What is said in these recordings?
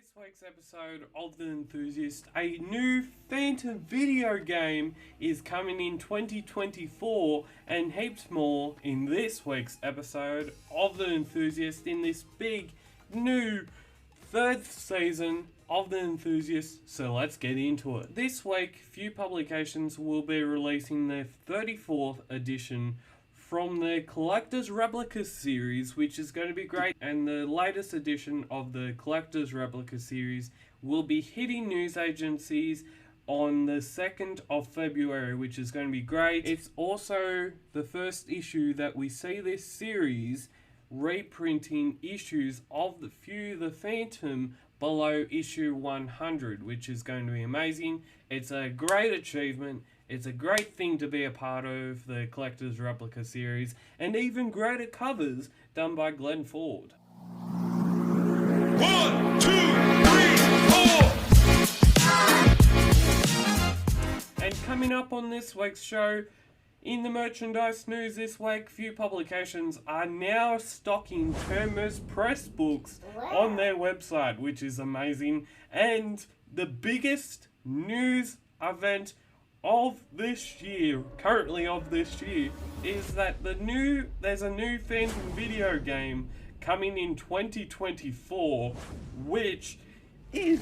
this week's episode of The Enthusiast, a new Phantom video game is coming in 2024 and heaps more in this week's episode of The Enthusiast in this big new third season of The Enthusiast, so let's get into it. This week, few publications will be releasing their 34th edition from the Collector's Replica series, which is going to be great, and the latest edition of the Collector's Replica series will be hitting news agencies on the 2nd of February, which is going to be great. It's also the first issue that we see this series reprinting issues of the Phantom below issue 100, which is going to be amazing. It's a great achievement. It's a great thing to be a part of the Collector's Replica series, and even greater covers done by Glenn Ford. 1, 2, 3, 4. And coming up on this week's show, in the merchandise news this week, few publications are now stocking Hermes Press books on their website, which is amazing. And the biggest news event of this year, is that there's a new Phantom video game coming in 2024, which is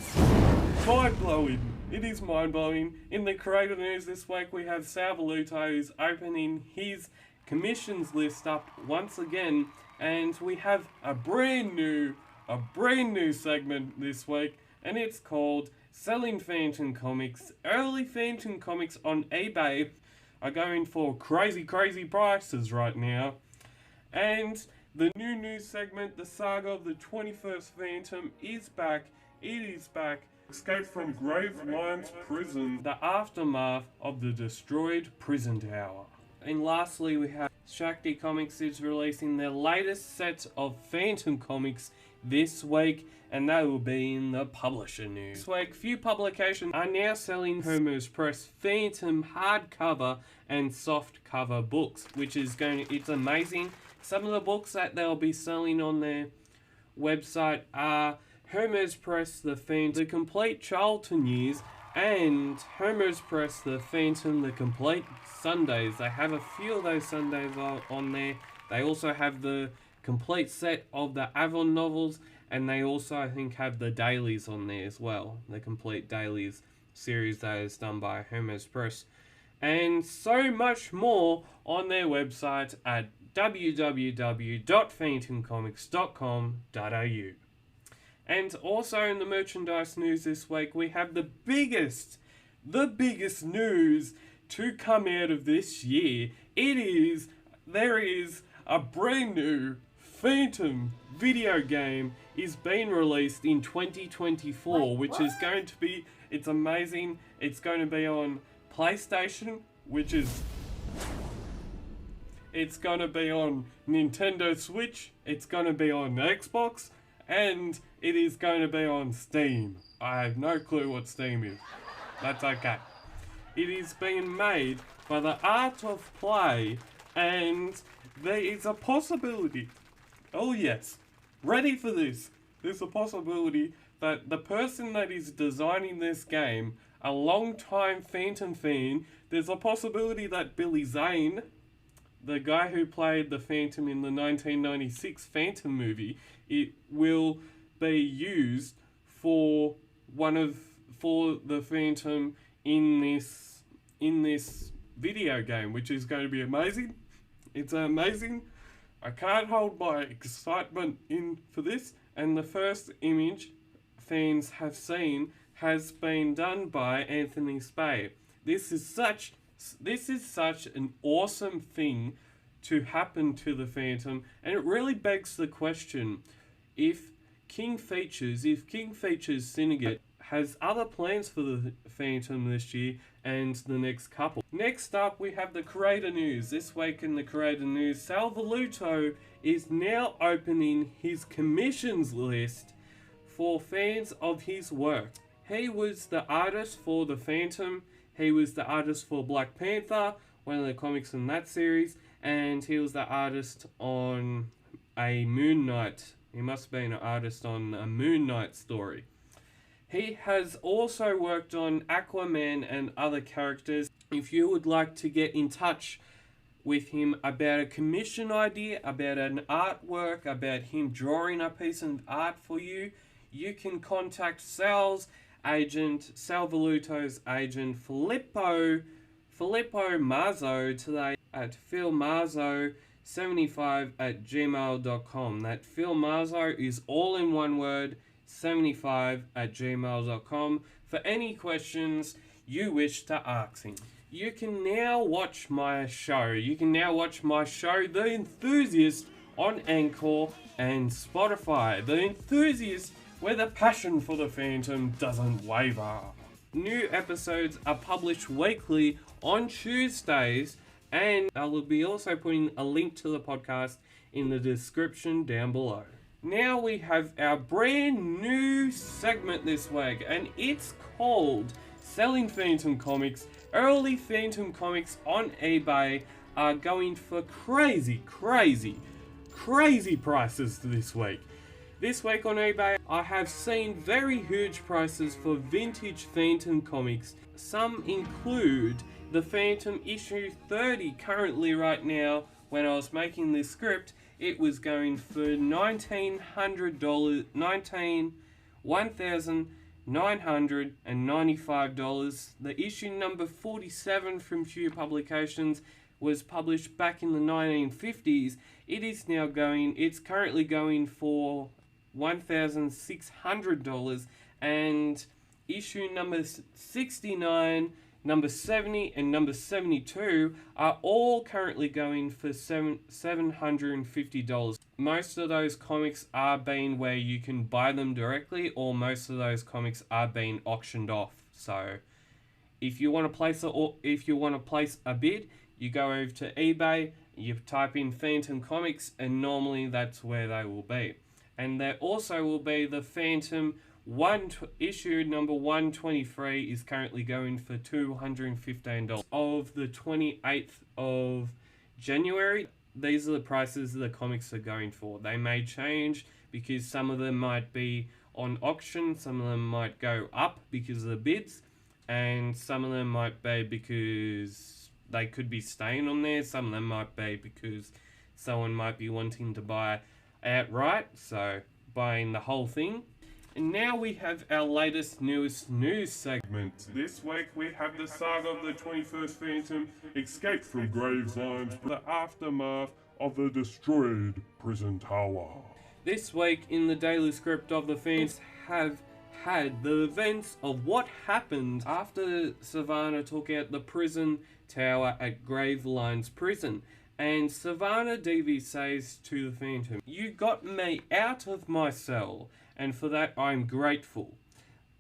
mind-blowing. It is mind-blowing. In the creator news this week, we have Sal Valuto, who's opening his commissions list up once again, and we have a brand new segment this week, and it's called Selling Phantom Comics. Early Phantom Comics on eBay are going for crazy prices right now. And the new news segment, the saga of the 21st Phantom, is back. It is back. Escape from Gravelines Prison, the aftermath of the destroyed prison tower. And lastly, we have Shakti Comics is releasing their latest set of Phantom comics this week, and they will be in the publisher news. This week, few publications are now selling Hermes Press Phantom hardcover and soft cover books, which is it's amazing. Some of the books that they'll be selling on their website are Hermes Press The Phantom, The Complete Charlton Years, and Hermes Press The Phantom, The Complete Sundays. They have a few of those Sundays on there. They also have the complete set of the Avon novels, and they also, I think, have the dailies on there as well. The complete dailies series that is done by Hermes Press. And so much more on their website at www.phantomcomics.com.au. And also in the merchandise news this week, we have the biggest news to come out of this year. There is a brand new Phantom video game is being released in 2024, which is going to be, it's amazing. It's going to be on PlayStation, it's going to be on Nintendo Switch, it's going to be on Xbox, and it is going to be on Steam. I have no clue what Steam is. That's okay. It is being made by the Art of Play, and there is a possibility, oh yes, ready for this, there's a possibility that the person that is designing this game, a long-time Phantom fan, there's a possibility that Billy Zane, the guy who played the Phantom in the 1996 Phantom movie, it will be used for the Phantom in this video game, which is going to be amazing. It's amazing. I can't hold my excitement in for this. And the first image fans have seen has been done by Anthony Spade. This is such an awesome thing to happen to the Phantom, and it really begs the question, if King Features Syndicate has other plans for the Phantom this year and the next couple. Next up, we have the creator news. This week in the creator news, Sal Valuto is now opening his commissions list for fans of his work. He was the artist for the Phantom, he was the artist for Black Panther, one of the comics in that series, and he was the artist on a Moon Knight. He must have been an artist on a Moon Knight story. He has also worked on Aquaman and other characters. If you would like to get in touch with him about a commission idea, about an artwork, about him drawing a piece of art for you, you can contact Sal's agent, Sal Voluto's agent, Filippo Marzo today at philmarzo75@gmail.com. That Phil Marzo is all in one word, 75@gmail.com, for any questions you wish to ask him. You can now watch my show. The Enthusiast, on Anchor and Spotify. The Enthusiast, where the passion for the Phantom doesn't waver. New episodes are published weekly on Tuesdays, and I will be also putting a link to the podcast in the description down below. Now we have our brand new segment this week, and it's called Selling Phantom Comics. Early Phantom Comics on eBay are going for crazy prices this week. This week on eBay, I have seen very huge prices for vintage Phantom Comics. Some include the Phantom issue 30 currently right now. When I was making this script, it was going for $1,995. The issue number 47 from Few Publications was published back in the 1950s. It's currently going for $1,600, and issue number 69, number 70, and number 72 are all currently going for $750. Most of those comics are being where you can buy them directly, or most of those comics are being auctioned off. So if you want to place a bid, you go over to eBay, you type in Phantom Comics, and normally that's where they will be. And there also will be the Phantom issue number 123 is currently going for $215. Of the 28th of January, these are the prices the comics are going for. They may change because some of them might be on auction, some of them might go up because of the bids, and some of them might be because they could be staying on there, some of them might be because someone might be wanting to buy outright, so buying the whole thing. And now we have our newest news segment. This week we have the saga of the 21st Phantom, escape from Gravelines, the aftermath of the destroyed prison tower. This week in the daily script of the fans have had the events of what happened after Savannah took out the prison tower at Gravelines prison. And Savannah Devi says to the Phantom, "You got me out of my cell, and for that I'm grateful.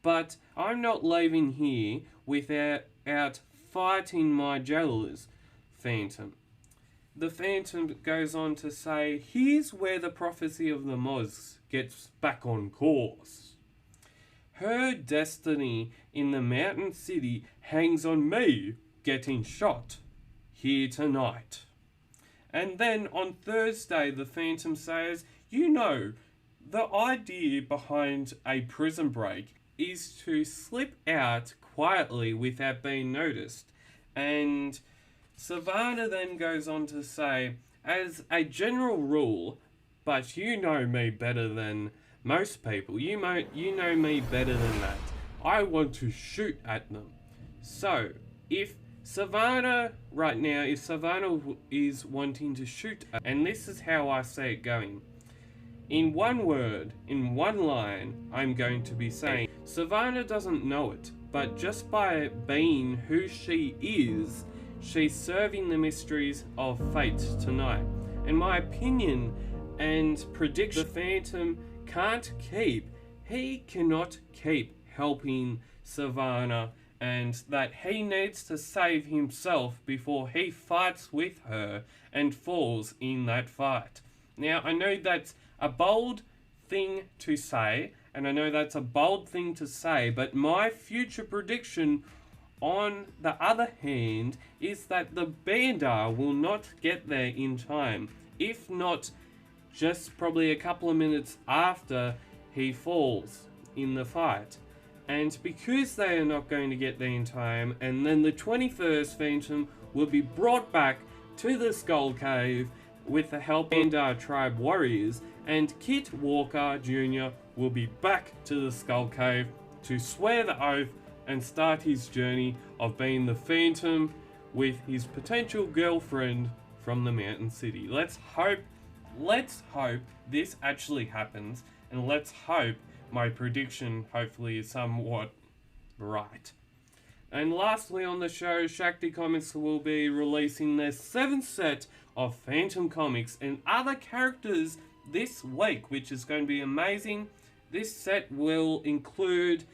But I'm not leaving here without fighting my jailers, Phantom." The Phantom goes on to say, "Here's where the prophecy of the Moz gets back on course. Her destiny in the mountain city hangs on me getting shot here tonight." And then on Thursday, the Phantom says, "You know, the idea behind a prison break is to slip out quietly without being noticed." And Savannah then goes on to say, "As a general rule, but you know me better than most people, you know me better than that, I want to shoot at them." So, if Savannah is wanting to shoot, and this is how I see it going. In one word, in one line, I'm going to be saying, Savannah doesn't know it, but just by being who she is, she's serving the mysteries of fate tonight. In my opinion and prediction, the Phantom cannot keep helping Savannah, and that he needs to save himself before he fights with her and falls in that fight. Now, I know that's a bold thing to say, but my future prediction, on the other hand, is that the Bandar will not get there in time, if not just probably a couple of minutes after he falls in the fight. And because they are not going to get there in time, and then the 21st Phantom will be brought back to the Skull Cave with the help of our tribe warriors, and Kit Walker Jr. will be back to the Skull Cave to swear the oath and start his journey of being the Phantom with his potential girlfriend from the Mountain City. Let's hope this actually happens, and let's hope my prediction hopefully is somewhat right. And lastly on the show, Shakti Comics will be releasing their 7th set of Phantom comics and other characters this week, which is going to be amazing. This set will include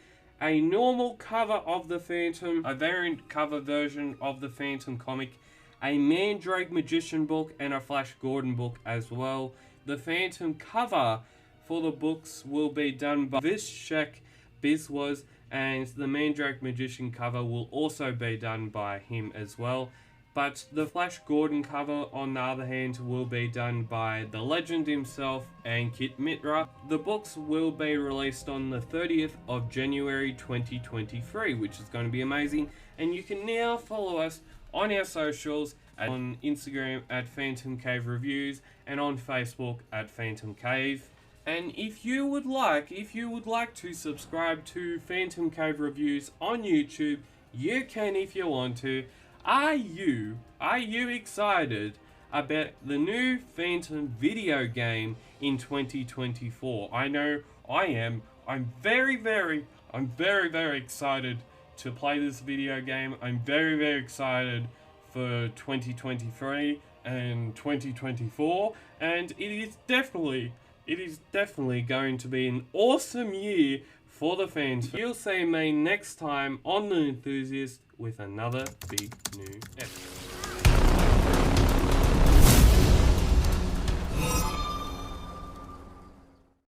a normal cover of the Phantom, a variant cover version of the Phantom comic, a Mandrake Magician book, and a Flash Gordon book as well. The Phantom cover for the books will be done by Vishek Biswas, and the Mandrake Magician cover will also be done by him as well. But the Flash Gordon cover, on the other hand, will be done by the legend himself and Kit Mitra. The books will be released on the 30th of January 2023, which is going to be amazing. And you can now follow us on our socials, on Instagram at Phantom Cave Reviews and on Facebook at Phantom Cave. And if you would like to subscribe to Phantom Cave Reviews on YouTube, you can if you want to. Are you excited about the new Phantom video game in 2024? I know I am. I'm very excited to play this video game. I'm very excited for 2023 and 2024, and it is definitely going to be an awesome year for the fans. You'll see me next time on The Enthusiast with another big new episode.